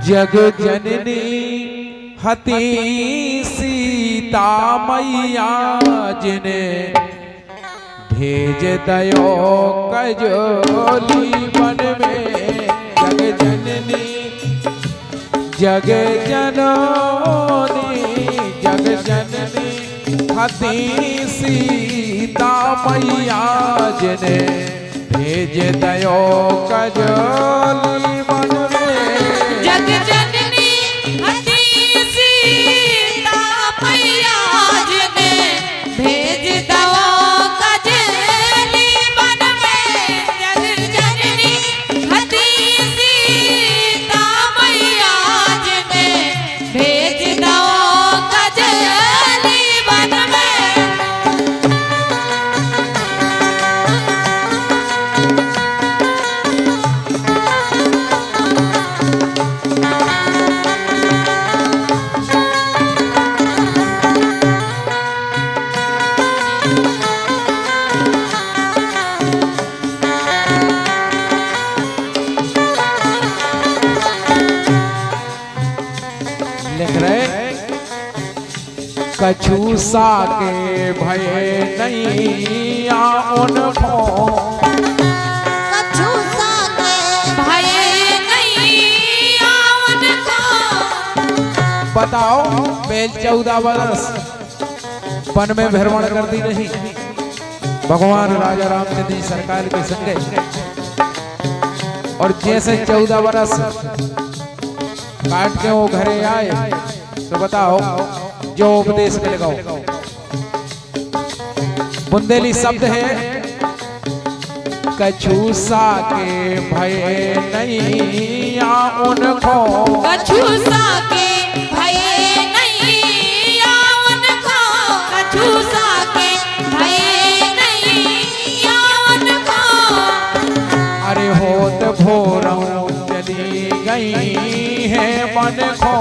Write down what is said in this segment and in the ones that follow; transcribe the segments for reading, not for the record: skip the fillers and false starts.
जग जननी हती सीता मैया जिने भेज दयो कजोली वन में। जग जननी जग जननी जग जननी हती सीता मैया जिने भेज दयो कजोली वन में। जग जननी हती सीता मैया जिने भेज दयो कजोली वन में। जग जननी हती सीता मैया जिने भेज दयो कजोली वन में। लिख रहे कछु सा के भय नहीं उनको। कछु सा के भय नहीं उनको। बताओ बेल 14 वर्ष वन में भ्रमण करती रही भगवान राजा रामचंद्र जी सरकार के संगे। और जैसे 14 वर्ष काट के वो घरे आए तो बताओ जो उपदेश के लगाओ। बुंदेली शब्द है कछु सा के भय नहीं उनको। कछु सा के भय नहीं उनको। कछु सा के भय नहीं उनको। अरे होत भोरों चली गई है मन को।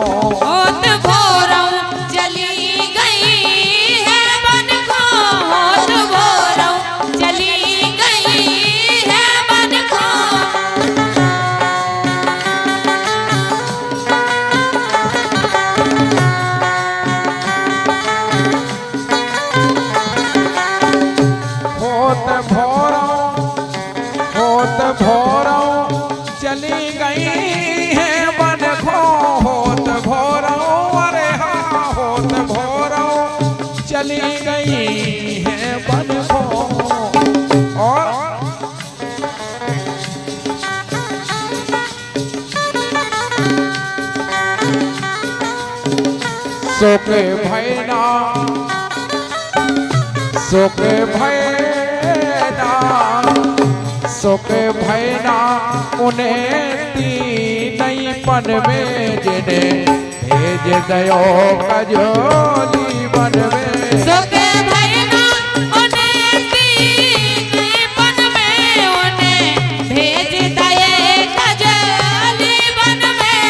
होत भोरों चली गई है मन को। होत भोरों चली गई है मन को। होत भोरों चली गई है मन को। होत भोरों अरे हाँ होत भोरों चली गई है मन को। और सोके भयना सोके भयना सोके भयना उन्हें तीन पन में जिने भेज दयो कजोली वन में। सोके भयना उन्हें तीन पन में उन्हें भेज दये कजोली वन में।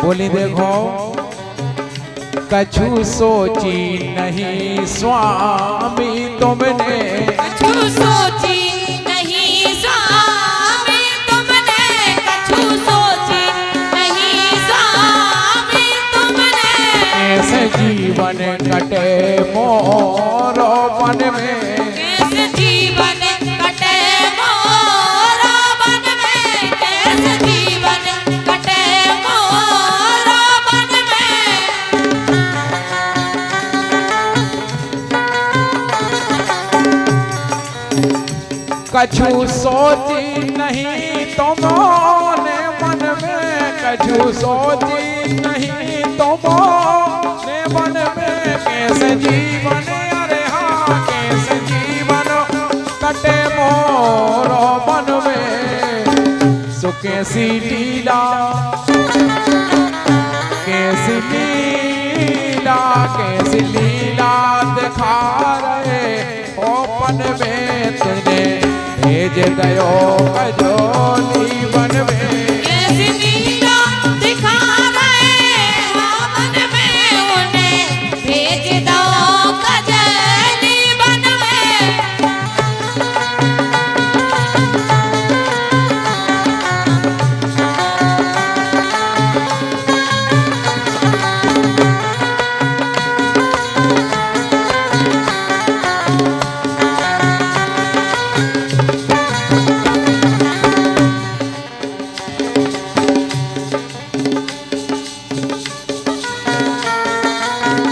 बोली देखो कछु सोची नहीं स्वामी तुमने। कछु सोची नहीं स्वामी तुमने। कछु सोची नहीं स्वामी तुमने। ऐसे जीवन कटे मोरो वन में। कैसे जीवन कटे मोरा वन में। कैसे जीवन कटे मोरा वन में। कछु सोची नहीं तुमने मन में। कछु सोची नहीं तुमने मन में। कैसे जीवन अरे हाँ कैसे जीवन कटे मोरो मन में। सो कैसी लीला कैसी लीला कैसी लीला दिखा रहे ओ पन में तुझे भेज दयो कजोली वन में। कैसी लीला दिखा रहे हो मन में, उन्हें भेज दो कजली वन में।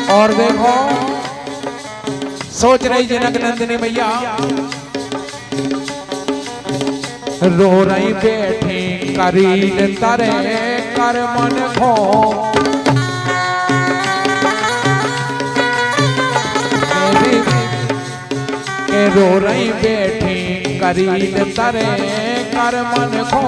और देखो सोच रही जनक नंदिनी मैया, रो रही बैठी करील तरे कर मन खो। के रो रही बैठी करील तरे कर मन खो।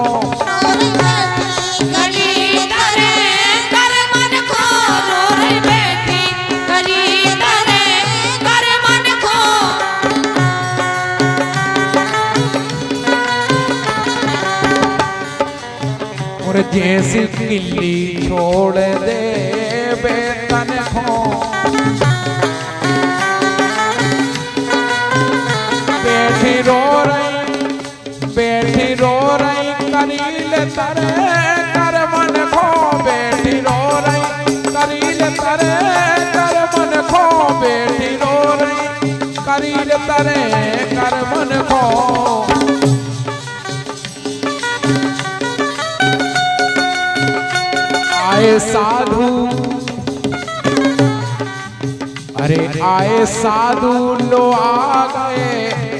और जैसी किल्ली छोड़ दे बेतन खो। बैठी रो रही करील तरे कर मन खो। बैठी रो रही करील तरे कर मन खो। बैठी रो रही करील तरे कर मन खो। आए साधु, अरे आए साधु लो आ गए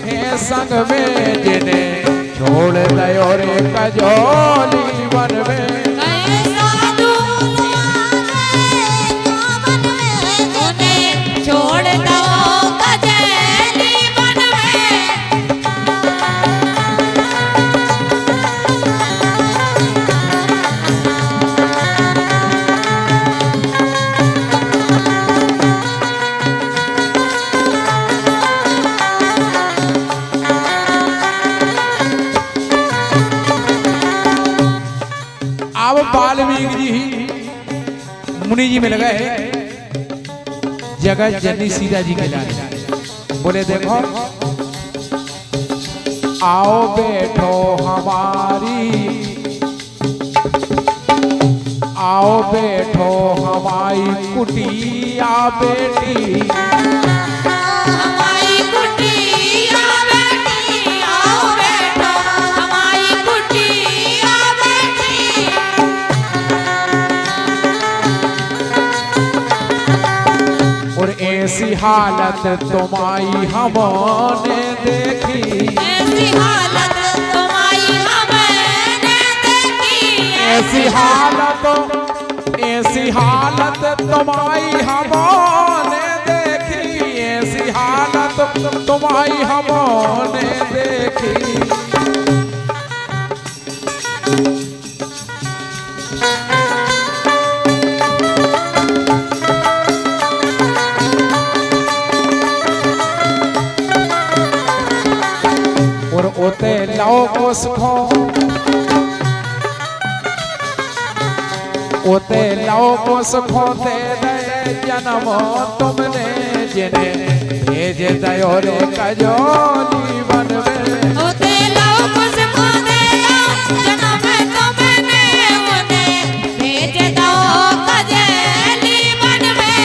हैं संग में, जिन्हें छोड़ दयो रे कजोली वन में। छोड़ दो कजली वन में। अब वाल्मीकि जी मुनि जी मिल गए जगत जननी सीता जी के लाने। बोले देखो आओ बैठो हमारी, आओ बैठो हमारी कुटिया बेटी। हमारी कुटिया बेटी, आओ बैठो हमारी कुटिया बेटी। और ऐसी हालत तुम्हारी हमने देखी। ऐसी हालत तुम्हारी हमने देखी। ऐसी हालत तुम्हारी हमने देखी। ऐसी हालत तुम्हारी हमने देखी। और ओते लाओ को सुखो, ओते लाओ को सुखो दे दे जन्म तुमने, जिन्हें भेज दयो रे कजोली वन में। ओते लाओ को सुखो दे जन्म तुमने, उन्हें भेज दो कजली वन में।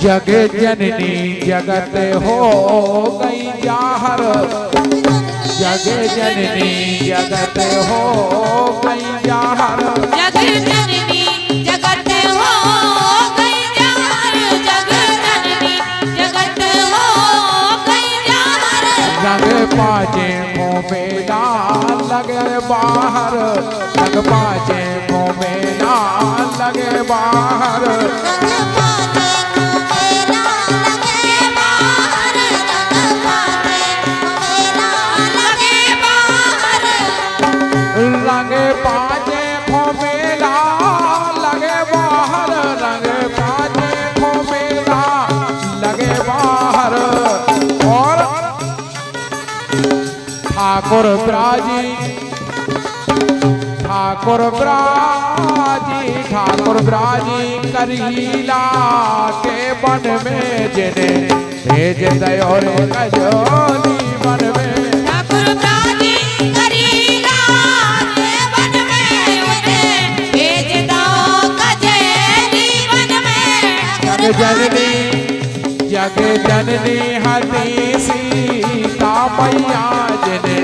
जग जननी जगत हो गई जाहर। जग जननी जगत हो गई जाहर। जग जननी जगत हो गई जाहर। जग जननी जगत हो गई जाहर। रंग पाजे मुँह में ना लगे बाहर। रंग पाजे मुँह में ना लगे बाहर। ब्राजी करीला के वन में जिने भेज दयो रे कजोली वन में ठाकुर ब्राजी करीला के वन में उन्हें भेज दो कजेली वन में। जग जननी हती सीता मैया जिने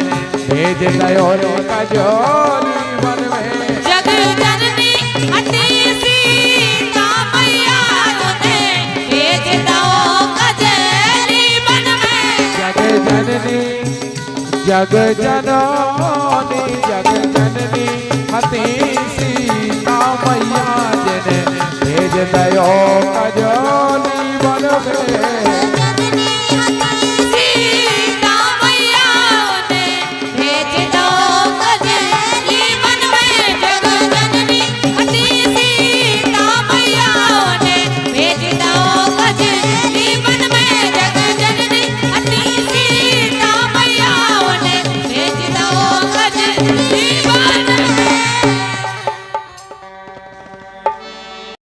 भेज दयो रे कजोली वन में। जग जननी हती सीता मैया उन्हें भेज दो कजेली वन में। जग जननी हती